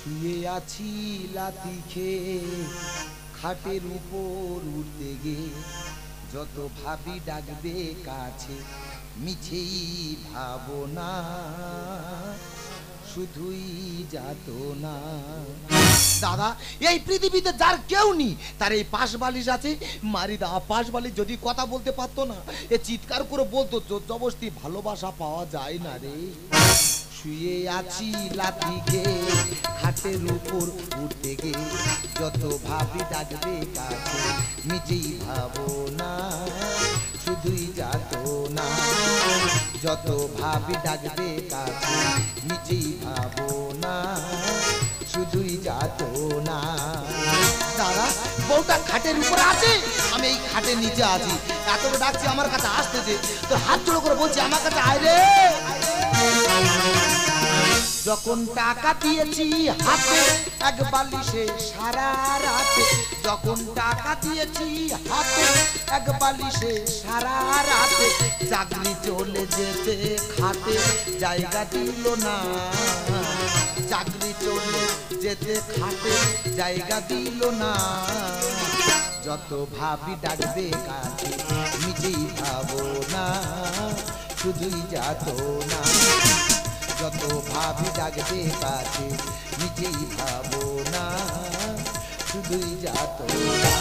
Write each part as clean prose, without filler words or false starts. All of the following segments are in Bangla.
শুয়ে আছি লাথি খেয়ে খাটের উপর উঠতে গিয়ে যত ভাবি ডাকবে কাছে মিছেই ভাবনা শুধুই যাতো না। দাদা এই পৃথিবীতে যার কেউ নেই তার এই পাশ বালিশ আছে। মারিদা পাশ বালিশ যদি কথা বলতে পারতো না এ চিৎকার করে বলতো জোর জবরদস্তি ভালোবাসা পাওয়া যায় না রে। শুয়ে আছি লাথি খেয়ে খাটের উপর উঠতে গিয়ে যত ভাবি ডাকবে কাছে নিজেই ভাবো না শুধুই যাতো না। যত ভাবি ডাকবে কাছে নিজেই ভাবো না শুধুই যাতো না। দাদা বউটা খাটের উপর আছে আমি এই খাটের নিচে আছি এত ডাকছি আমার কাছে আসতেছে তো হাত জোড়ো করে বলছি আমার কাছে আয় রে। যখন টাকা দিয়েছি হাতে এক বালিশে সারা রাতে যখন টাকা দিয়েছি হাতে এক বালিশে সারা রাতে চাকরি চলে যেতে খাটে জায়গা দিল না। চাকরি চলে যেতে খাটে জায়গা দিল না। যত ভাবি ডাকবে কাছে নিজেই ভাবো না শুধুই যাতো না। যত ভাবি ডাকবে কাছে নিজেই ভাবো না শুধুই যাতো না।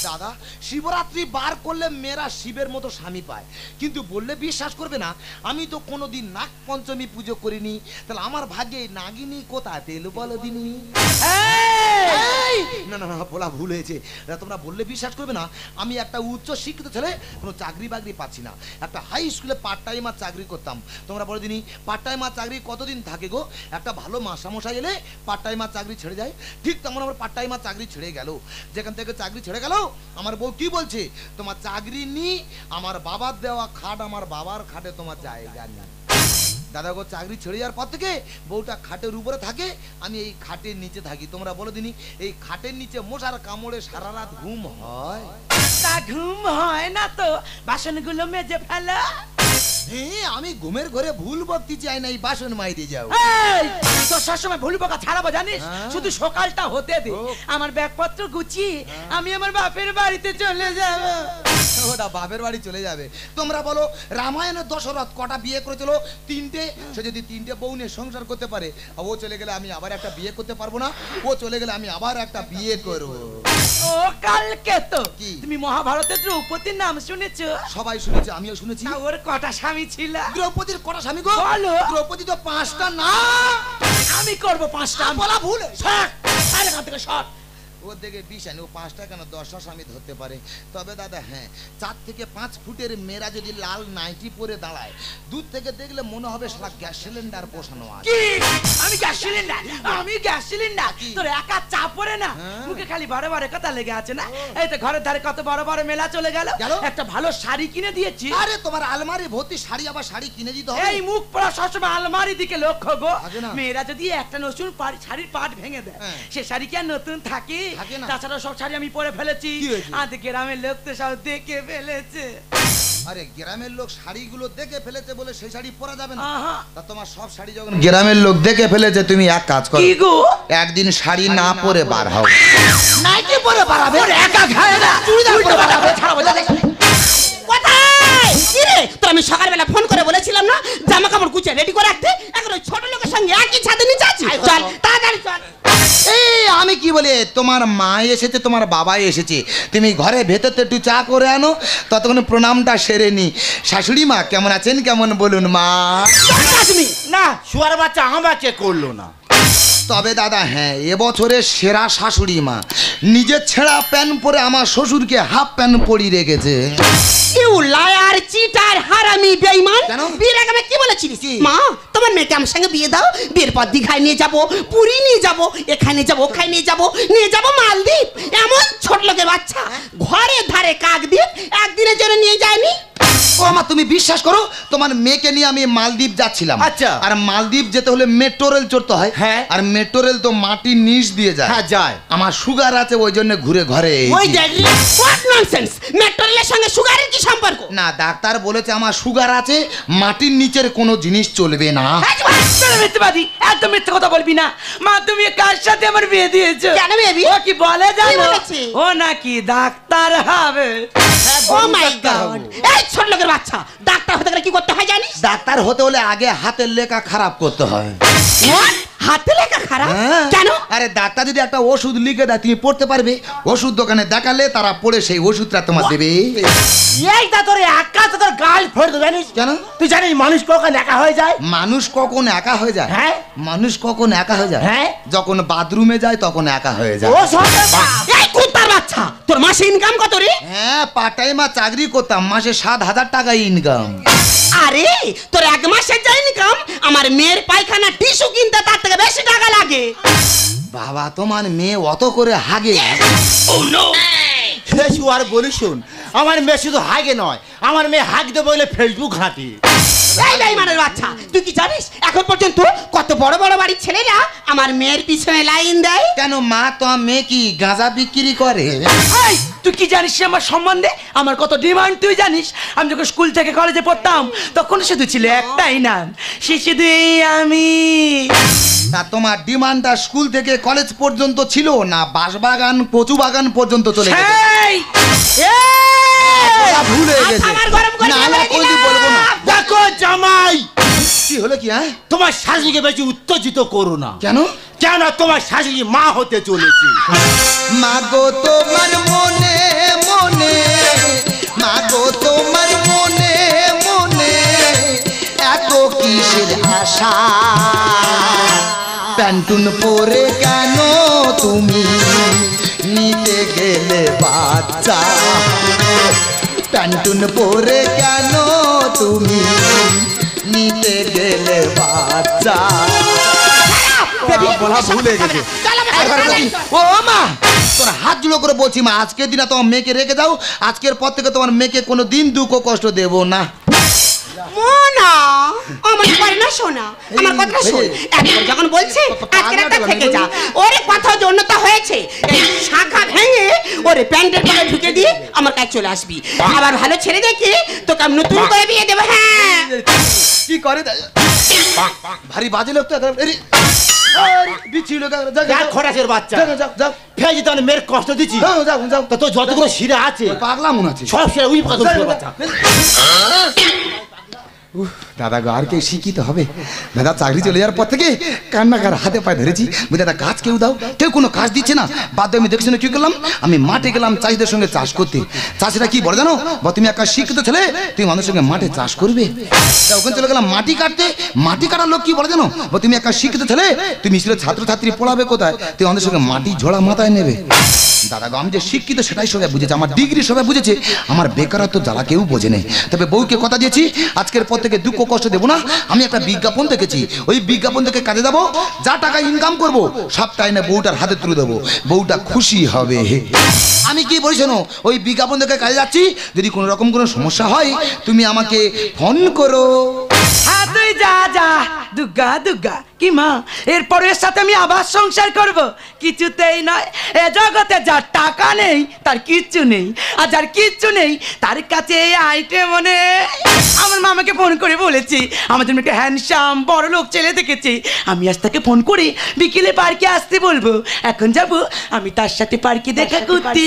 দাদা শিবরাত্রি বার করলে মেয়েরা শিবের মতো স্বামী পায় কিন্তু বললে বিশ্বাস করবে না আমি তো কোনোদিন নাগ পঞ্চমী পুজো করিনি তাহলে আমার ভাগ্যে নাগিনী কোথায় তেল বলো দিনি। না না না বলা ভুল হয়েছে তোমরা বললে বিশ্বাস করবে না আমি একটা উচ্চ শিক্ষিত ছেলে কোনো চাকরি বাকরি পাচ্ছি না একটা হাই স্কুলে পার্ট টাইমার চাকরি করতাম। তোমরা বলে দিনি পার্ট টাইমার চাকরি কতদিন থাকে গো একটা ভালো মাস্টারমশাই এলে পার্ট টাইমার চাকরি ছেড়ে যায় ঠিক তেমন আমার পার্ট টাইমার চাকরি ছেড়ে গেল। যেখান থেকে চাকরি ছেড়ে গেল আমার বউ কি বলছে তোমার চাকরি নি আমার বাবার দেওয়া খাট আমার বাবার খাটে তোমার জায়গা নেই। দাদা গো চাকরি ছেড়ে যাওয়ার পর থেকে বউটা খাটের উপরে থাকে আমি এই খাটের নিচে থাকি। তোমরা বলে দিনি এই খাটের নিচে মশার কামড়ে সারা রাত ঘুম হয়? তা ঘুম হয় না তো বাসনগুলো মেজে ফেলো। হ্যাঁ আমি ঘুমের ঘরে ভুল বকতে চাই না এই বাসন মাইরে যাও। তো সবসময় ভুল বকা ছাড়াবো জানিস শুধু সকালটা হতে দে আমার ব্যাগপত্র গুছিয়ে আমি আমার বাপের বাড়িতে চলে যাব। ওটা বাপের বাড়ি চলে যাবে। তোমরা বলো রামায়ণের দশরথ কটা বিয়ে করেছিল? তিনটে। সে যদি তিনটে বউ নিয়ে সংসার করতে পারে ও চলে গেলে আমি আবার একটা বিয়ে করতে পারবো না ও চলে গেলে আমি আবার একটা বিয়ে করব। ও কালকে তো তুমি মহাভারতের দ্রৌপদীর নাম শুনেছো? সবাই শুনেছে আমিও শুনেছি। ওর কটা স্বামী ছিল? দ্রৌপদীর কটা স্বামী গো? বলো। দ্রৌপদী তো 5টা না। আমি করব 5টা। বলা ভুল। শট আরে কান থেকে শট। ও দেখে 20 আনি ও 5টা কেন 10টা স্বামী ধরতে পারে। তবে দাদা হ্যাঁ 4 থেকে 5 ফুটের মেয়েরা যদি লাল নাইটি পরে দাঁড়ায় দূর থেকে দেখলে মনে হবে সারা গ্যাস সিলিন্ডার বসানো আছে। কি আমি গ্যাস সিলিন্ডার? আমি গ্যাস সিলিন্ডার? তোর একা চাপ পড়ে না মুখে খালি বারে বারে কথা লেগে আছে না। এই তো ঘরের ধারে কত বড় বড় মেলা চলে গেল একটা ভালো শাড়ি কিনে দিয়েছি। আরে তোমার আলমারি ভর্তি শাড়ি আবার শাড়ি কিনে দিতে হবে? এই মুখ পড়া সবসময় আলমারি দিকে লক্ষ্য গো। মেয়েরা যদি একটা নতুন শাড়ির পাট ভেঙে দেয় সে শাড়ি কি আর নতুন থাকে? তাছাড়া সব শাড়ি আমি পরে ফেলেছি আর গ্রামের লোক তো সব দেখে ফেলেছে। আরে গ্রামের লোক শাড়িগুলো দেখে ফেলেছে বলে সেই শাড়ি পরা যাবে না? তা তোমার সব শাড়ি যখন গ্রামের লোক দেখে ফেলেছে তুমি এক কাজ করো একদিন শাড়ি না পরে বার হও। নাইটি পরে বার হবে? একা খায় না চুড়িদার পরে বার হবে। ছাড়া বোঝা দেখো কোথায় কি রে তোর আমি সকালবেলা ফোন করে বলেছিলাম না জামা কাপড় গুছিয়ে রেডি করে রাখতে এখন ওই ছোট লোকের সঙ্গে একই ছাদে নিচে আছি। চল তাড়াতাড়ি চল। এই আমি কি বলি তোমার মা এসেছে তোমার বাবা এসেছে তুমি ঘরে ভেতরতে একটু চা করে আনো ততক্ষণ প্রণামটা সেরে নি। শাশুড়ি মা কেমন আছেন কেমন বলুন মা? না শুয়ার বাচ্চা আমাকে করলো না। তবে দাদা হ্যাঁ এবছরের সেরা শাশুড়ি মা নিজের ছেঁড়া প্যান্ট পরে আমার শ্বশুরকে হাফ প্যান্ট পরিয়ে রেখেছে। ইউ লায়ার চিটার হারামি বেঈমান। বিয়ের আগে কি বলেছিলিস? মা তোমার মেয়েকে আমার সঙ্গে বিয়ে দাও বিয়ের পর দীঘায় নিয়ে যাবো পুরী নিয়ে যাবো এখানে যাবো ওখানে নিয়ে যাবো মালদ্বীপ। এমন ছোট লোকের বাচ্চা ঘরের ধারে কাক দ্বীপ একদিনের জন্য নিয়ে যায়নি। ও মা তুমি বিশ্বাস করো তোমার মেয়েকে নিয়ে আমি মালদ্বীপ যাচ্ছিলাম। আচ্ছা। আর মালদ্বীপ যেতে হলে মেট্রো রেল চড়তে হয়। হ্যাঁ। আর মেট্রো রেল তো মাটির নিচ দিয়ে যায়। হ্যাঁ যায়। আমার সুগার আছে ওই জন্য ঘুরে ঘরে ওই দেখলি হোয়াট ননসেন্স, মেট্রো রেলের সঙ্গে সুগারের কি সম্পর্ক? না ডাক্তার বলেছে আমার সুগার আছে, মাটির নিচের কোনো জিনিস চলবে না। মিথ্যাবাদী, একদম মিথ্যে কথা বলবি না। মা তুমি কার সাথে আমার বিয়ে দিয়েছো? কেন বেবি? ও কি বলে কি জানো? বলেছে? ও নাকি ডাক্তার হবে। ও মাই গড, এই ছোট লোকের বাচ্চা, ডাক্তার হতে গেলে কি করতে হয় জানিস? ডাক্তার হতে হলে আগে হাতের লেখা খারাপ করতে হয়। What? হাতে লেখা খারাপ? হ্যাঁ। কেন? আরে ডাক্তার যদি একটা ওষুধ লিখে দেয় তুমি পড়তে পারবে, ওষুধ দোকানে দেখালে তারা পড়ে সেই ওষুধটা তোমার দেবে। এইটা তোর একা তো তোর গাল ফেড়ে দেবে জানিস? কেন? তুই জানিস মানুষ কখন একা হয়ে যায়? মানুষ কখন একা হয়ে যায়? হ্যাঁ। মানুষ কখন একা হয়ে যায়? হ্যাঁ। যখন বাথরুমে যায় তখন একা হয়ে যায়। ও সবে এই কুত্তার বাচ্চা, তোর মাসে ইনকাম কত রে? হ্যাঁ পার্ট টাইমার চাকরি করতাম, মাসে 7,000 টাকা ইনকাম। আরে তোর এক মাসের যা ইনকাম, আমার মেয়ের পায়খানা টিস্যু কিনতে তার থেকে বেশি টাকা লাগে। বাবা তোমার মেয়ে অত করে হাগে? শেষু আর বলি শোন, আমার মেয়ে শুধু হাগে নয়, আমার মেয়ে হাগতে বলে ফেসবুক ঘাঁটি। এই বেঈমানের বাচ্চা, তুই কি জানিস এখন পর্যন্ত কত বড় বড় বাড়ির ছেলেরা আমার মেয়ের পিছনে লাইন দেয়? কেন মা তোমার মেয়ে কি গাঁজা বিক্রি করে? এই, তুই কি জানিস আমার সম্বন্ধে? আমার কত ডিমান্ড তুই জানিস? আমি যখন স্কুল থেকে কলেজে পড়তাম তখন শুধু ছিল একটাই নাম, সে শুধু এই আমি। তা তোমার ডিমান্ডটা স্কুল থেকে কলেজ পর্যন্ত ছিল না বাঁশবাগান কচু বাগান পর্যন্ত চলে গেছে? এই, ওরা ভুল হয়ে গেছে। আমার গরম করে না, ফেলে না, কোনোদিন দিলাম। বলবো না। দেখো জামাই, কি হলো কি? হ্যাঁ তোমার শাশুড়িকে বেশি উত্তেজিত করো না। কেন? কেন তোমার শাশুড়ি মা হতে চলেছে। মাগো তোমার মনে মনে, মাগো তোমার মনে মনে এত কিসের আশা? প্যান্টুন পরে কেন তুমি নিতে গেলে বাচ্চা? প্যান্টুন পরে কেন তুমি নিতে গেলে বাচ্চা? বলা ভুল হয়ে গেছে। ও মা তোর হাত জুড়ো করে বলছি মা, আজকের দিনে তোমার মেয়েকে রেখে দাও। আজকের পর থেকে তোমার মেয়েকে কোনো দিন দুঃখ কষ্ট দেব না। মোনা, আমার পারে না শোনা, আমার কথা শোন। একবার যখন বলছে আজকে রাতটা থেকে যা, ওরে কথা জন্যতা হয়েছে, এই শাখা ভেঙে ওরে প্যান্টের পরে ঢুকে দিয়ে আমার কাছে চলে আসবি। আবার ভালো ছেলে দেখে তোকে আমি নতুন করে বিয়ে দেবো। হ্যাঁ কি করে ভারী বাজে লোক তো। খোরাসের বাচ্চা যাও ফেজি তো মেয়ের কষ্ট দিচ্ছি। যাও যাও যাও। তা তোর যতগুলো শিরা আছে পাগলা মনে আছে সব শিরা উই পাগল বাচ্চা। দাদা গো আর কেউ শিক্ষিত হবে? দাদা চাকরি চলে যাওয়ার পর থেকে কান্নাকার হাতে পায়ে ধরেছি, দাদা কাজ কেউ দাও, কেউ কোনো কাজ দিচ্ছে না। বাধ্য আমি দেখছি না কি করলাম, আমি মাঠে গেলাম চাষিদের সঙ্গে চাষ করতে। চাষিরা কি বলে জানো? তুমি একটা শিক্ষিত ছেলে, তুমি মানুষের সঙ্গে মাঠে চাষ করবে। ওখানে চলে গেলাম মাটি কাটতে। মাটি কাটার লোক কি বলে জানো? তুমি একটা শিক্ষিত ছেলে, তুমি স্কুলের ছাত্রছাত্রী পড়াবে কোথায়? তুমি আমাদের সঙ্গে মাটি ঝোড়া মাথায় নেবে। দাদা গো আমি যে শিক্ষিত সেটাই সবাই বুঝেছে, আমার ডিগ্রি সবাই বুঝেছে, আমার বেকারত্ব জ্বালা কেউ বোঝে নেই। তবে বউকে কথা দিয়েছি আজকের পর থেকে দুঃখ কষ্ট দেবো না। আমি একটা বিজ্ঞাপন দেখেছি, ওই বিজ্ঞাপন থেকে কাজে যাবো, যা টাকা ইনকাম করবো সবটা এনে বউটার হাতে তুলে দেবো, বউটা খুশি হবে। আমি কি বলছি শোনো, ওই বিজ্ঞাপন থেকে কাজে যাচ্ছি, যদি কোনো রকম কোনো সমস্যা হয় তুমি আমাকে ফোন করো। হ্যাঁ তুই যা যা, দুর্গা দুর্গা কি মা, এরপর এর সাথে আমি আবার সংসার করব? কিছুতেই নয়। এ জগতে যার টাকা নেই তার কিচ্ছু নেই, আর যার কিচ্ছু নেই তার কাছে এই আইটেম মনে। আমার মামাকে ফোন করে বলেছি আমার জন্য একটা হ্যান্ডসাম বড় লোক ছেলে দেখেছি, আমি আজ তাকে ফোন করে বিকেলে পার্কে আসতে বলবো। এখন যাব আমি তার সাথে পার্কে দেখা করতে।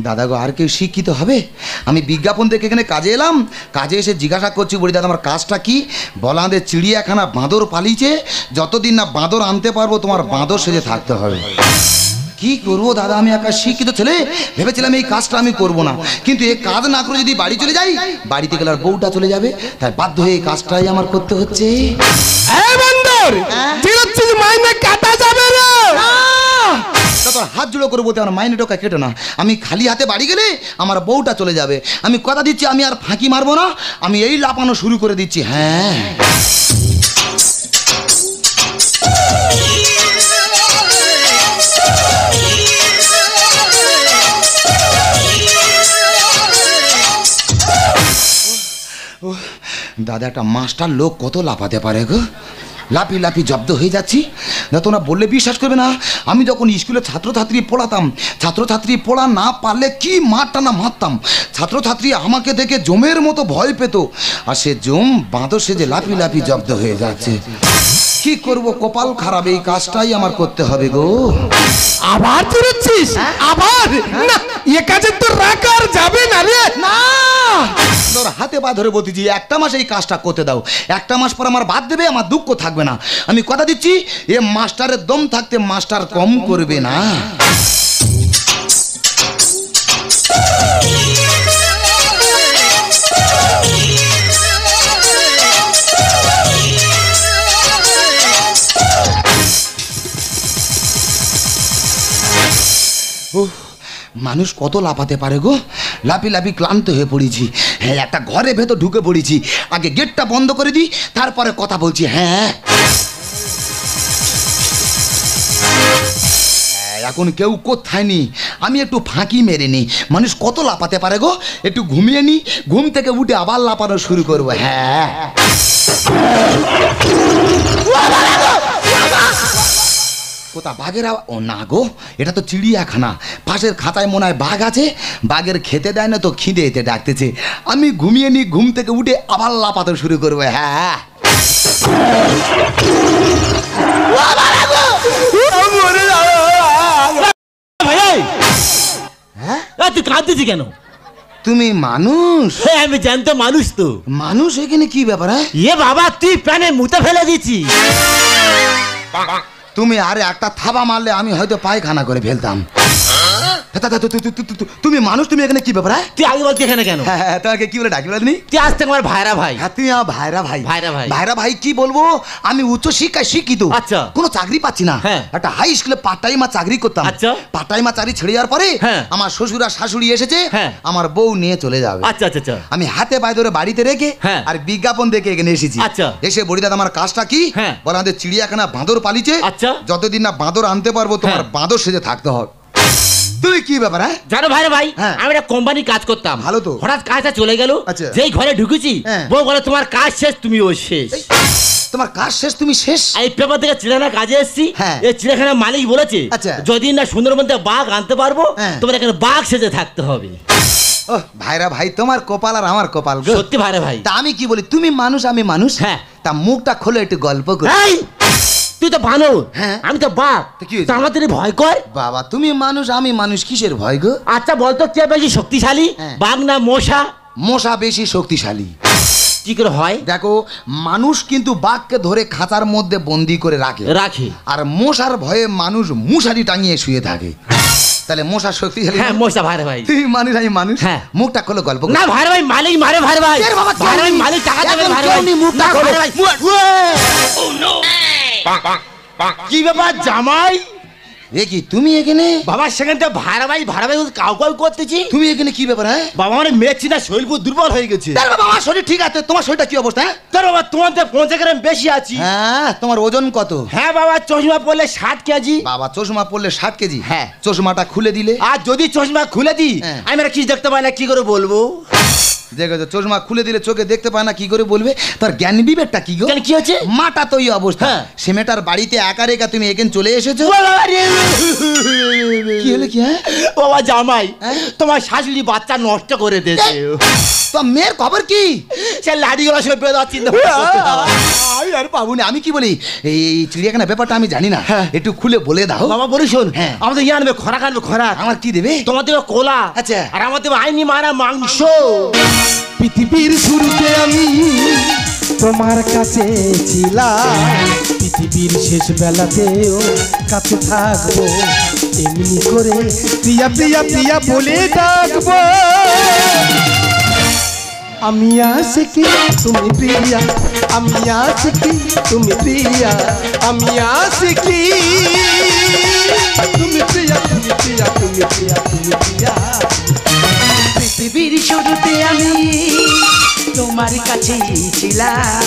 দাদা গো, আর কেউ শিক্ষিত হবে? আমি বিজ্ঞাপন দেখে এখানে কাজে এলাম, কাজে এসে জিজ্ঞাসা করছি, বলি দাদা আমার কাজটা কি? বলা আমাদের চিড়িয়াখানা বাঁদর পালিয়েছে, যতদিন না বাঁদর আনতে পারবো তোমার বাঁদর সেজে থাকতে হবে। কি করবো দাদা, আমি একা শিক্ষিত ছেলে, ভেবেছিলাম এই কাজটা আমি করব না, কিন্তু এই কাজ না করে যদি বাড়ি চলে যাই, বাড়িতে গেলে আর বউটা চলে যাবে, তাই বাধ্য হয়ে এই কাজটাই আমার করতে হচ্ছে। মাইনে কাটা যাবে রে, তোর হাত জুড়ো করে বলতে আমার মাইনে টোকা কেটো না, আমি খালি হাতে বাড়ি গেলে আমার বউটা চলে যাবে। আমি কথা দিচ্ছি আমি আর ফাঁকি মারবো না, আমি এই লাপানো শুরু করে দিচ্ছি। হ্যাঁ দাদা, একটা মাস্টার লোক কত লাফাতে পারে গো, লাফি লাফি জব্দ হয়ে যাচ্ছি। তোমরা বললে বিশ্বাস করবে না, আমি যখন স্কুলে ছাত্রছাত্রী পড়াতাম, ছাত্রছাত্রী পড়া না পারলে কি মারটা না মারতাম, ছাত্রছাত্রী আমাকে দেখে জমের মতো ভয় পেত, আর সে জম বাঁদর সেজে লাফি লাফি জব্দ হয়ে যাচ্ছে। কি করব, কপাল খারাপ, এই কাজটাই আমার করতে হবে গো। আবার তুলছিস? আবার না, এ কাজে তো রাখার যাবে না রে। না, তোর হাতে পা ধরে বলতেছি, একটা মাস এই কাজটা করতে দাও, একটা মাস পর আমার বাদ দেবে, আমার দুঃখ থাকবে না। আমি কথা দিচ্ছি, এ মাস্টারের দম থাকতে মাস্টার কম করবে না। মানুষ কত লাফাতে পারে গো, লাফি লাফি ক্লান্ত হয়ে পড়েছি। হ্যাঁ, একটা ঘরের ভেতর ঢুকে পড়েছি, আগে গেটটা বন্ধ করে দিই, তারপরে কথা বলছি। হ্যাঁ, এখন কেউ কোথায় নি, আমি একটু ফাঁকি মেরে নি। মানুষ কত লাফাতে পারে গো, একটু ঘুমিয়ে নি, ঘুম থেকে উঠে আবার লাফানো শুরু করবো। হ্যাঁ, কোথা বাঘের ও না গো, এটা তো চিড়িয়াখানা, পাশের খাঁচায় মনে হয় বাঘ আছে, বাঘের খেতে দেয় না তো খিদে এতে ডাকতেছে। আমি ঘুমিয়ে নি, ঘুম থেকে উঠে আবার লাফাতে শুরু করবো। হ্যাঁ, তুই কাঁদতেছি কেন? তুমি মানুষ? হ্যাঁ, আমি জানতো মানুষ তো। মানুষ এখানে কি ব্যাপার? এ বাবা, তুই প্যানে মুতে ফেলে দিচ্ছি। তুমি আরে একটা থাবা মারলে আমি হয়তো পায়খানা করে ফেলতাম। তুমি মানুষ, তুমি এখানে কি ব্যাপার? তুই আগে বলতি এখানে কেন? হ্যাঁ, তোমাকে কি বলে ডাকি বলনি? তুই আসতে আমার ভাইরা ভাই। হ্যাঁ, তুমি আমার ভাইরা ভাই। ভাইরা ভাই, ভাইরা ভাই কি বলবো, আমি উচ্চ শিক্ষায় শিক্ষিত। আচ্ছা। কোনো চাকরি পাচ্ছি না। হ্যাঁ। একটা হাই স্কুলে পার্ট টাইমার চাকরি করতাম। আচ্ছা। পার্ট টাইমার চাকরি ছেড়ে যাওয়ার পরে হ্যাঁ, আমার শ্বশুর আর শাশুড়ি এসেছে, হ্যাঁ, আমার বউ নিয়ে চলে যাবে। আচ্ছা আচ্ছা আচ্ছা। আমি হাতে পায়ে ধরে বাড়িতে রেখে হ্যাঁ, আর বিজ্ঞাপন দেখে এখানে এসেছি। আচ্ছা। এসে বলি দাদা আমার কাজটা কি? হ্যাঁ। বলে আমাদের চিড়িয়াখানা বাঁদর পালিছে, আচ্ছা, যতদিন না বাঁদর আনতে পারবো তোমার হ্যাঁ, বাঁদর সেজে থাকতে হবে। তুমি কি ব্যাপার? হ্যাঁ, জানো ভাইরা ভাই, হ্যাঁ, আমি একটা কোম্পানি কাজ করতাম। ভালো তো। হঠাৎ কাজটা চলে গেল। আচ্ছা। যেই ঘরে ঢুকেছি, হ্যাঁ, বউ বলে তোমার কাজ শেষ, তুমিও শেষ। তোমার কাজ শেষ, তুমি শেষ? এই পেপার থেকে চিড়িয়াখানা কাজে এসেছি। হ্যাঁ। এই চিড়িয়াখানার মালিক বলেছে, আচ্ছা, যদি না সুন্দরবন থেকে বাঘ আনতে পারবো, হ্যাঁ, তোমার এখানে বাঘ সেজে থাকতে হবে। ও ভাইরা ভাই, তোমার কপাল আর আমার কপাল গো। সত্যি ভাইরা ভাই। তা আমি কি বলি, তুমি মানুষ আমি মানুষ। হ্যাঁ। তা মুখটা খোলো, একটু গল্প করি। এই, তুই তো বানর, হ্যাঁ, আমি তো বাঘ, কি হয়েছে? তা আমাদের ভয় কর। বাবা, তুমি মানুষ আমি মানুষ, কিসের ভয় গো? আচ্ছা বলতো, কে বেশি শক্তিশালী, হ্যাঁ, বাঘ না মশা? মশা বেশি শক্তিশালী। কি করে হয়? দেখো, মানুষ কিন্তু বাঘকে ধরে খাঁচার মধ্যে বন্দি করে রাখে, আর মশার ভয়ে মানুষ মশারি টাঙিয়ে শুয়ে থাকে। তাহলে মশা শক্তিশালী। হ্যাঁ, মশা ভাইরা ভাই। তুই মানুষ আমি মানুষ। হ্যাঁ, মুখটা খোলো, গল্প করি। না ভাইরা ভাই, মালিক মারে ভাইরা ভাই। ভাইরা ভাই, মালিক টাকা দেবে ভাইরা ভাই। মুখটা না, খোলো। ভাইরা ভাই। কি ব্যাপার জামাই? এ কি তুমি এখানে? বাবা সেখানে তো ভাইরা ভাই কাউ কাউ করতেছি। তুমি এখানে কি ব্যাপার? হ্যাঁ বাবা, মানে মেয়েছি না, শরীর পুরো দুর্বল হয়ে গেছে। বাবা, আমার শরীর ঠিক আছে, তোমার শরীরটা কি অবস্থা? তোর বাবা, তোমার তো 50 গ্রাম বেশি আছি। হ্যাঁ, তোমার ওজন কত? হ্যাঁ বাবা, চশমা পরলে 7 কেজি। বাবা, চশমা পরলে 7 কেজি? হ্যাঁ। চশমাটা খুলে দিলে? আর যদি চশমা খুলে দিই, হ্যাঁ, আমি আর কি দেখতে পাই না, কি করে বলবো? দেখো, চশমা খুলে দিলে চোখে দেখতে পায় না, কি করে বলবে? তোর জ্ঞান বিবেকটা কি গো? কি হচ্ছে? মাটা তো এই অবস্থা। হ্যাঁ। সে মেয়েটার বাড়িতে একা রেখা তুমি এখানে চলে এসেছো। কি হলো কি? হ্যাঁ বাবা জামাই, হ্যাঁ? তোমার শাশুড়ি বাচ্চা নষ্ট করে দিয়েছে। তো মেয়ের খবর কি? সে লাড়িগুলো সে বেদা চিন্তা করতে হয়। আর পাবো না। আমি কি বলি, এই চিড়িয়াখানা ব্যাপারটা আমি জানি না, একটু খুলে বলে দাও। বাবা বলি শোন, হ্যাঁ। আমাদের ইয়ে আনবে খরাক, আনবে খরাক। আমার কি দেবে? তোমার দেবে কোলা, আচ্ছা। আর আমার দেবে আইনি মারা মাংস। পৃথিবীর শুরুতে আমি তোমার কাছে ছিলাম, পৃথিবীর শেষ বেলাতেও কাছে থাকবো, এমনি করে প্রিয়া প্রিয়া প্রিয়া বলে ডাকবো। আমি আশিকি তুমি প্রিয়া, আমি আশিকি তুমি প্রিয়া, আমি আশিকি তুমি প্রিয়া, তুমি প্রিয়া, তুমি প্রিয়া, তুমি প্রিয়া। পৃথিবীর শুরুতে আমি তোমার কাছে ছিলাম,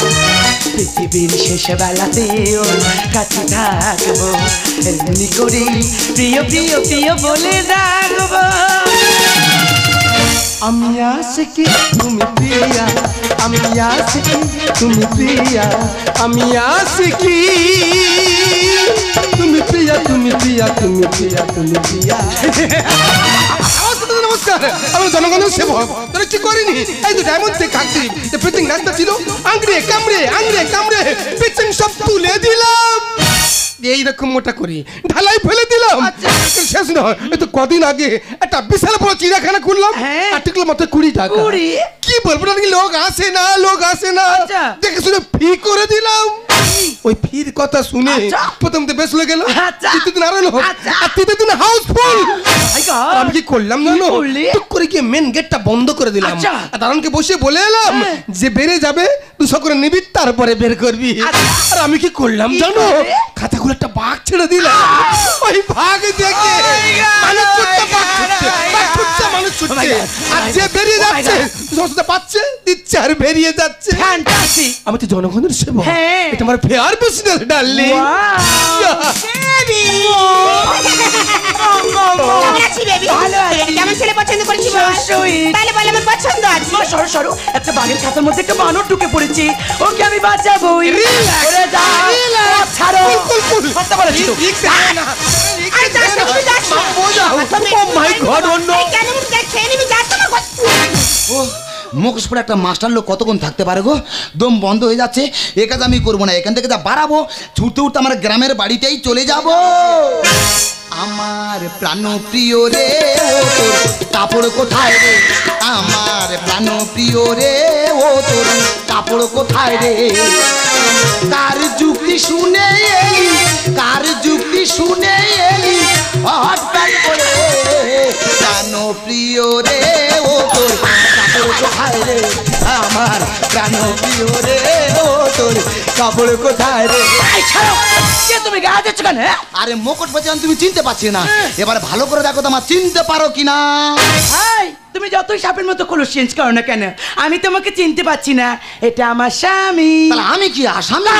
পৃথিবীর শেষ বেলাতেও কাছে থাকবো, এমনি করে প্রিয় প্রিয় প্রিয় বলে ডাকবো। আমি আশিকি তুমি প্রিয়া, আমি আশিকি তুমি প্রিয়া, আমি আশিকি তুমি প্রিয়া, তুমি প্রিয়া, তুমি প্রিয়া, তুমি প্রিয়া। নমস্কার, আমি জনগণের সেবক। তোরা কি করিনি? এই তো ডায়মন্ড থেকে কাটছি, পিচিং নাচটা ছিল, আংড়ে কামড়ে আংড়ে কামড়ে পিচিং সব তুলে দিলাম, এইরকম মোটা করি ঢালাই ফেলে দিলাম। শেষ নয়, এই তো কদিন আগে একটা বিশাল বড় চিড়িয়াখানা খুললাম, আর্টিকেল মাত্র 20 টাকা। কি বলবো, নাকি লোক আসে না, লোক আসে না, দেখে শুনে ফি করে দিলাম। ওই ফির কথা শুনে প্রথম তো বেশ লেগে গেল, তৃতীয় দিন আরো লোক, আর তৃতীয় দিন হাউসফুল। আমি কি করলাম জানো, টুক করে গিয়ে মেন গেটটা বন্ধ করে দিলাম, আর দারোয়ানকে বসে বলে এলাম যে বেড়ে যাবে 200 করে নিবি, তারপরে বের করবি। আর আমি কি করলাম জানো, খাতাগুলো একটা বাঘ ছেড়ে দিলাম, ওই বাঘ দেখে মানুষ ছুটছে, বাঘ ছুটছে, বাঘ ছুটছে, মানুষ ছুটছে, আর যে বেরিয়ে যাচ্ছে 200 পাচ্ছে, দিচ্ছে আর বেরিয়ে যাচ্ছে। আমি তো জনগণের সেবক, এটা আমার ফেয়ার বিজনেস ডার্লিং। কেমন ছেলে পছন্দ করেছি? তাহলে বল আমার পছন্দ আছে। সরো সরো, একটা বাঘের খাতার মধ্যে একটা বানর ঢুকে পড়েছে, ওকে আমি বাঁচাবো। ছাড়ো, করতে পারছি তো। মুখোশ পরে একটা মাস্টার লোক কতক্ষণ থাকতে পারে গো, দম বন্ধ হয়ে যাচ্ছে। এ কাজ আমি করবো না, এখান থেকে যা বাড়াবো ছুটতে উঠতে আমার গ্রামের বাড়িতেই চলে যাব। আমার প্রাণ প্রিয় রে, ও তোর কাপড় কোথায় রে, আমার প্রাণ প্রিয় রে, ও তোর কাপড় কোথায় রে। কার যুক্তি শুনে এলি, কার যুক্তি শুনে এলি, হট প্যান্ট করে প্রাণ প্রিয় রে, ও তোর কাপড় কোথায় রে, আমার প্রাণ প্রিয় রে, ও তোর কাপড় কোথায় রে। তুমি গা দিচ্ছ কেন? আরে মুকুট বাজান তুমি চিনতে পারছি না, এবার ভালো করে দেখো তো আমার চিনতে পারো কিনা। তুমি যতই সাপের মতো খোলস চেঞ্জ করো না কেন, আমি তোমাকে চিনতে পারছি না, এটা আমার স্বামী। তাহলে আমি কি আসামি?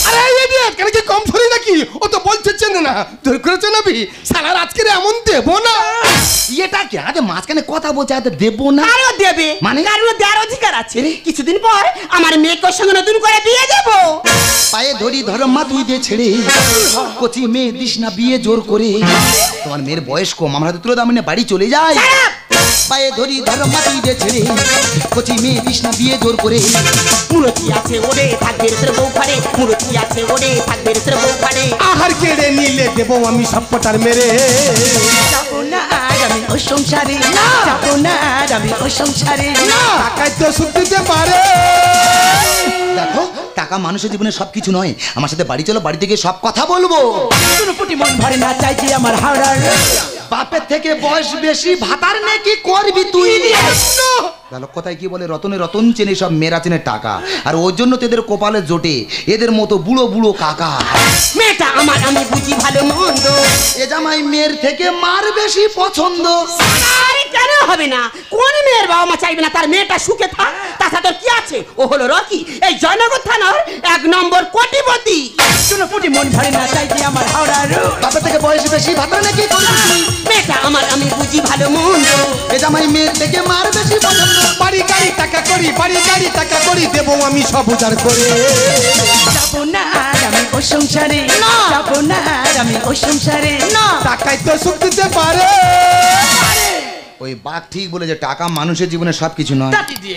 আরে এই ইডিয়েট, কেন কি কম ছড়ি নাকি? ও তো বলছে চেনে না, তোর করেছে নাবি সালার আজকে এমন দেবো না। এটা কি আরে মাঝখানে কথা বলছে, আরে দেবো না? আরো দেবে, মানে কারণ দেওয়ার অধিকার আছে। কিছুদিন পর আমার মেয়েকে ওর সঙ্গে নতুন করে বিয়ে দেবো। পায়ে ধরি ধরো মা তুই দে ছেড়ে, কচি মেয়ে দিস না বিয়ে জোর করে। তোমার মেয়ের বয়স কম, আমরা তো তুলে দামিনে বাড়ি চলে যাই। পায়ে ধরি ধরো মা তুই দে ছেড়ে, কচি মেয়ে দিস না বিয়ে জোর করে। মুরতি আছে ওরে থাকবে রে বউ ঘরে, মুরতি আছে ওরে থাকবে রে বউ ঘরে। আহার কেড়ে নিলে দেবো আমি সব পটার মেরে। যাবো না আর আমি ওই সংসারে, যাবো না আর আমি ওই সংসারে। টাকায় তো সুখ দিতে পারে। দেখো টাকা মানুষের জীবনে সবকিছু নয়, আমার সাথে বাড়ি চলো, বাড়িতে গিয়ে সব কথা বলবো। পুটি মন ভরে না চাইছি আমার হাওড়ার। বাপের থেকে বয়স বেশি, ভাতার নে কি করবি তুই? গেল কোথায় কি বলে, রতনে রতন চেনে সব মেয়েরা চেনে টাকা, আর ওর জন্য তোদের কপালে জোটে এদের মতো বুড়ো বুড়ো কাকা। মেয়েটা আমার আমি বুঝি ভালো মন্দ, এ জামাই মেয়ের থেকে মার বেশি পছন্দ। আরে কেন হবে না? কোন মেয়ের বাবা মা চাইবে না তার মেয়েটা সুখে থাক? তাছাড়া তোর কি আছে? ও হলো রকি, এই জয়নগর থানার 1 নম্বর কোটিপতি। শুনো পুটি মন ভরে না চাইছি আমার হাওড়ার। বাপের থেকে বয়স বেশি, ভাতার নে কি করবি? মেয়েটা আমার আমি বুঝি ভালো মন্দ, এ জামাই মেয়ের থেকে মার বেশি পছন্দ। বাড়ি গাড়ি টাকা করি, বাড়ি গাড়ি টাকা করি, দেবো আমি সব উজাড় করে। যাবো না আর আমি ওই সংসারে, যাবো না আর আমি ওই সংসারে। টাকায় তো সুখ দিতে পারে। ওই বাঘ ঠিক বলে যে টাকা মানুষের জীবনে সবকিছু নয়।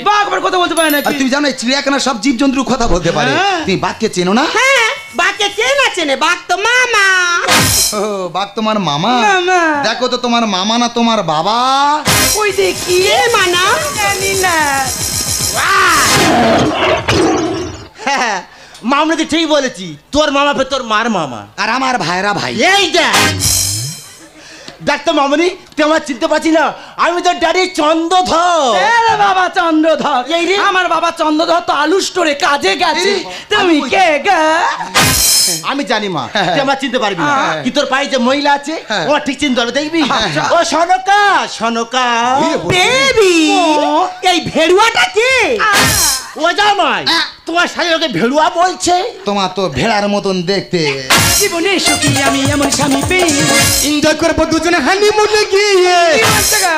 বাঘ আবার কথা বলতে পারে না আর তুমি জানো এই চিড়িয়াখানার সব জীবজন্তুর কথা বলতে পারে। তুমি বাঘকে চেনো না? হ্যাঁ, বাঘকে কে না চেনে? বাঘ তো মামা। ও বাঘ তোমার মামা? মামা। দেখো তো তোমার মামা না তোমার বাবা? ওই দেখি এ মানা জানি না। হ্যাঁ, মামনি তো ঠিক বলেছি, তোর মামা ফের তোর মার মামা। আর আমার ভাইরা ভাই। এই দেখ দেখ তো মামনি, তুই আমার চিনতে পারছি না, আমি তো ড্যাডি চন্দ্রধর। আরে বাবা চন্দ্রধর, এই রে। আমার বাবা চন্দ্রধর তো আলু স্টোরে কাজে গেছে। তুমি কে গা? আমি জানি মা, তুই আমার চিনতে পারবি না, কি তোর পায়ে যে মহিলা আছে হ্যাঁ। ও ঠিক চিনতে হবে, দেখবি? ও সনকা সনকা বেবি, এই ভেড়ুয়াটা কে? ও জামাই, তোমার শাড়ি ওকে ভেড়ুয়া বলছে। তোমার তো ভেড়ার মতন দেখতে। জীবনে সুখী আমি এমন স্বামী পেয়ে। এনজয় করবো দুজনে হানিমুনে গিয়ে।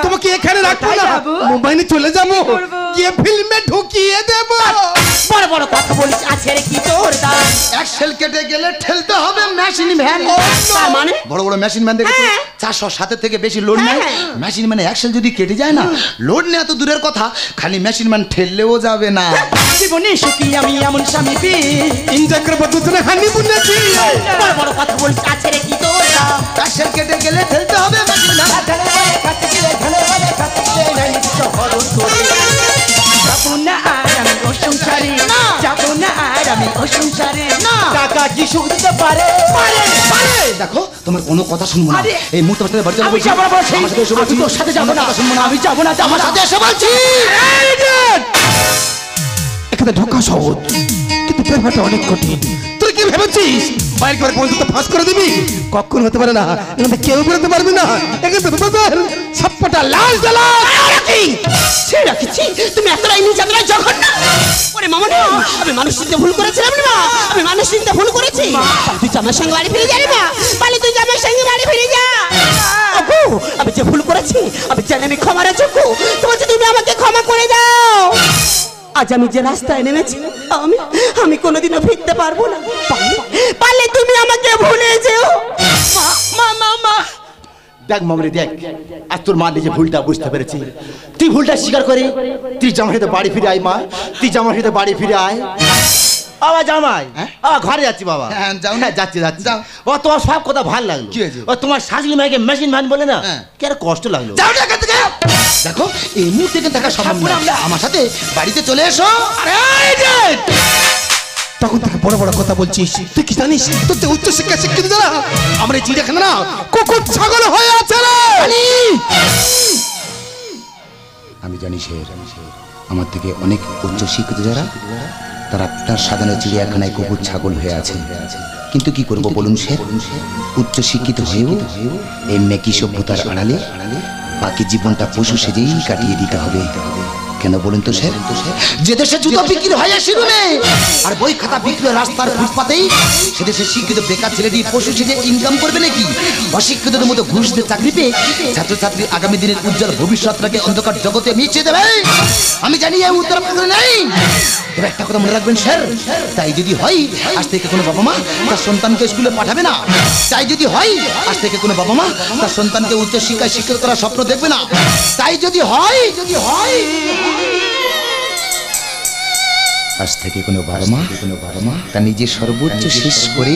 তোমাকে এখানে রাখবো না, মুম্বাই নিয়ে চলে যাবো, গিয়ে ফিল্মে ঢুকিয়ে দেবো। বড় বড় কথা বলিস, আছে রে কি তোর দাম? অ্যাক্সেল কেটে গেলে ঠেলতে হবে মেশিন ভ্যান। তার মানে বড় বড় মেশিন ভ্যান দেখেছো? হ্যাঁ। 407 থেকে বেশি লোড নেয়। হ্যাঁ। মেশিন মানে অ্যাক্সেল যদি কেটে যায় না, লোড নেওয়া তো দূরের কথা, খালি মেশিন ম্যান ঠেললেও যাবে না। জীবনে সুখী আমি এমন স্বামী পেয়ে। এনজয় করবো দুজনে হানিমুনে গিয়ে। বড় বড় কথা বলিস, আছে রে কি তোর দাম? অ্যাক্সেল কেটে গেলে ঠেলতে হবে মেশিন ভ্যান। যাবো না আর আমি ও সংসারে, যাবো না আর আমি ও সংসারে। টাকা কি সুখ দিতে পারে? দেখো তোমার কোনো কথা শুনবো না। আরে, এই মুহূর্তে বাড়ি চলে আমি বলছি। যাবো না বলছি। আমার সাথে এসে বলছি। আমি তোর সাথে যাবো আমার না। কথা শুনবো না। আমি যাবো না, যাবো আমার না। সাথে এসে বলছি। এখানে ঢোকা সহজ, কিন্তু ব্যাপারটা অনেক কঠিন। তুই কি ভেবেছিস বাইরে করে পর্যন্ত ফাঁস করে দিবি? কখন হতে পারে না, এখানে কেউ বেরোতে পারবি না। এখানে সবটা লাল জ্বালা। সে রাখছি, তুমি এতটাই নির্যাতনায় জঘন্য। ওরে মামা, আমি মানুষ চিনতে ভুল করেছিলাম না, আমি মানুষ চিনতে ভুল করেছি। তুই জামার সঙ্গে বাড়ি ফিরে যাবি না, পালে তুই জামার সঙ্গে বাড়ি ফিরে যা। ওগো, আমি যে ভুল করেছি, আমি জানি আমি ক্ষমার যোগ্য, তোমার তুমি আমাকে ক্ষমা করে দাও। আজ আমি যে রাস্তায় নেমেছি, আমি কোনোদিনও ফিরতে পারবো না। পারলে তুমি আমাকে ভুলে যেও। মা মা মা, দেখ মামনি, দেখ আজ তোর মা নিজে ভুলটা বুঝতে পেরেছি। তুই ভুলটা স্বীকার করে তুই জামার সাথে বাড়ি ফিরে আয়। মা, তুই জামার সাথে বাড়ি ফিরে আয়। বাবা জামাই, ঘরে যাচ্ছি বাবা। হ্যাঁ, যাও না। হ্যাঁ, যাচ্ছি যাচ্ছি। যাও। ও তোমার সব কথা ভালো লাগলো। কি হয়েছে? ও তোমার শাশুড়ি মাকে মেশিন ভ্যান বলে না, হ্যাঁ। কি আর কষ্ট লাগলো। যাও না এখান থেকে। দেখো এই মুহূর্তে এখানে থাকা সম্ভব না। আমার সাথে বাড়িতে চলে এসো। তখন থেকে বড় বড় কথা বলছিস। তুই কি জানিস তোর যে উচ্চ শিক্ষা শিক্ষিত যারা আমার এই চিড়িয়াখানা না কুকুর ছাগল হয়ে আছে রে। আমি জানি সে আমার থেকে অনেক উচ্চ শিক্ষিত যারা, তারা আপনার সাজানো চিড়িয়াখানায় কুকুর ছাগল হয়ে আছে। কিন্তু কি করব বলুন স্যার, উচ্চ শিক্ষিত হয়েও এই মেকি সভ্যতার আড়ালে বাকি জীবনটা পশু সেজেই কাটিয়ে দিতে হবে। কেন বলুন তো স্যার? যে দেশে জুতো বিক্রি হয় শিরুনে আর বই খাতা বিক্রি হয় রাস্তার ফুটপাতেই, সে দেশে শিক্ষিত বেকার ছেলেটি পশু সেজে ইনকাম করবে নাকি? অশিক্ষিতদের মতো ঘুষ দিয়ে চাকরি পেয়ে ছাত্রছাত্রী আগামী দিনের উজ্জ্বল ভবিষ্যৎটাকে অন্ধকার জগতে মিশিয়ে দেবে। আমি জানি এই উত্তর আপনাদের নেই, তবে একটা কথা মনে রাখবেন স্যার, তাই যদি হয় আজ থেকে কোনো বাবা মা তার সন্তানকে স্কুলে পাঠাবে না। তাই যদি হয় আজ থেকে কোনো বাবা মা তার সন্তানকে উচ্চ শিক্ষায় শিক্ষিত করার স্বপ্ন দেখবে না। তাই যদি হয় আজ থেকে কোনো বাবা মা তার নিজের সর্বোচ্চ শেষ করে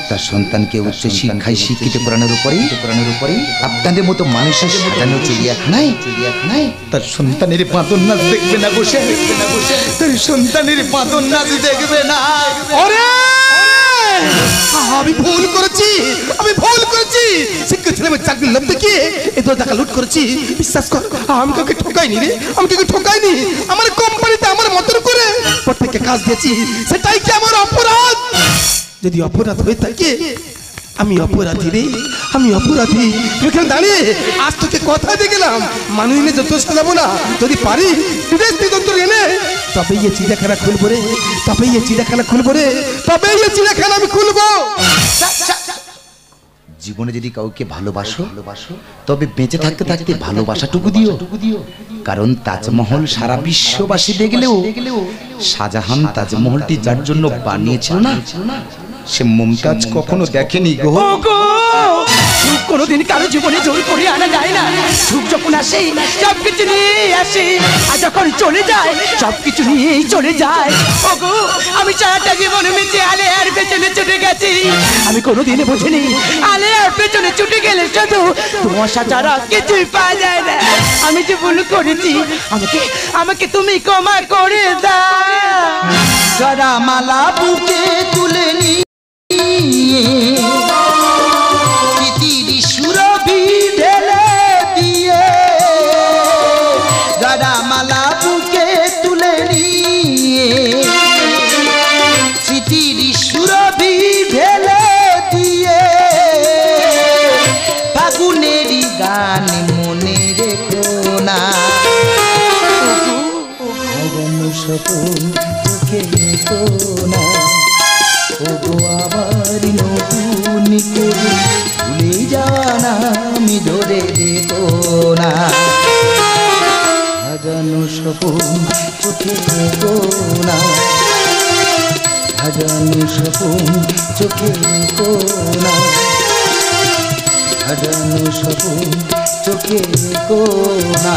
তার সন্তানকে উচ্চ শিক্ষায় শিক্ষিত করানোর উপরেই আপনাদের মতো মানুষের সাজানো চিড়িয়াখানায় তার সন্তানের বাঁধন নাচ দেখবে না বসে, তার সন্তানের বাঁধন নাচ দেখবে না। আমি ভুল করেছি, শিক্ষিত ছেলে মেয়ে চাকরি লাভ দেখে এত টাকা লুট করেছি। বিশ্বাস কর, আমি কাউকে ঠকাইনি রে, আমার কোম্পানিতে আমার মতন করে প্রত্যেককে কাজ দিয়েছি, সেটাই কি আমার অপরাধ? যদি অপরাধ হয়ে থাকে আমি অপরাধী রে, এখানে দাঁড়িয়ে আজ তোকে কথা দিয়ে গেলাম, মানুষ এনে যত সাজাবো না, যদি পারি বিদেশ যন্ত্র এনে তবে এই চিড়িয়াখানা খুলবো রে, আমি খুলবো। জীবনে যদি কাউকে ভালোবাসো তবে বেঁচে থাকতে থাকতে ভালোবাসাটুকু দিও। কারণ তাজমহল সারা বিশ্ববাসী দেখলেও শাহজাহান তাজমহলটি যার জন্য বানিয়েছিল না, সে মুমতাজ কখনো দেখেনি গো। কোনোদিন কারো জীবনে জোর করে আনা যায় না। সুখ যখন আসে সবকিছু নিয়ে আসে, আর যখন চলে যায় সবকিছু নিয়েই চলে যায়। ওগো আমি সারাটা জীবন মিছে আলেয়ার পেছনে ছুটে গেছি, আমি কোনোদিন বুঝিনি আলেয়ার পেছনে ছুটে গেলে শুধু তোমার ছাড়া কিছুই পাওয়া যায় না। আমি যে ভুল করেছি আমাকে আমাকে তুমি ক্ষমা করে দাও। জরা মালা বুকে তুলে নিয়ে স্মৃতির সুরভি ঢেলে দিয়ে, জরা মালা বুকে তুলে নিয়ে স্মৃতির সুরভি ঢেলে দিয়ে, ফাগুনেরই গান মনে রেখো না, সপন চোখে রেখো না, ওগো আমার নতুন করে ভুলে যাওয়া না আমি ধরে রেখো না, হাজানো সপন চোখে রেখো না, হাজানো সপন চোখে রেখো না, হাজানো সপন চোখে রেখো না।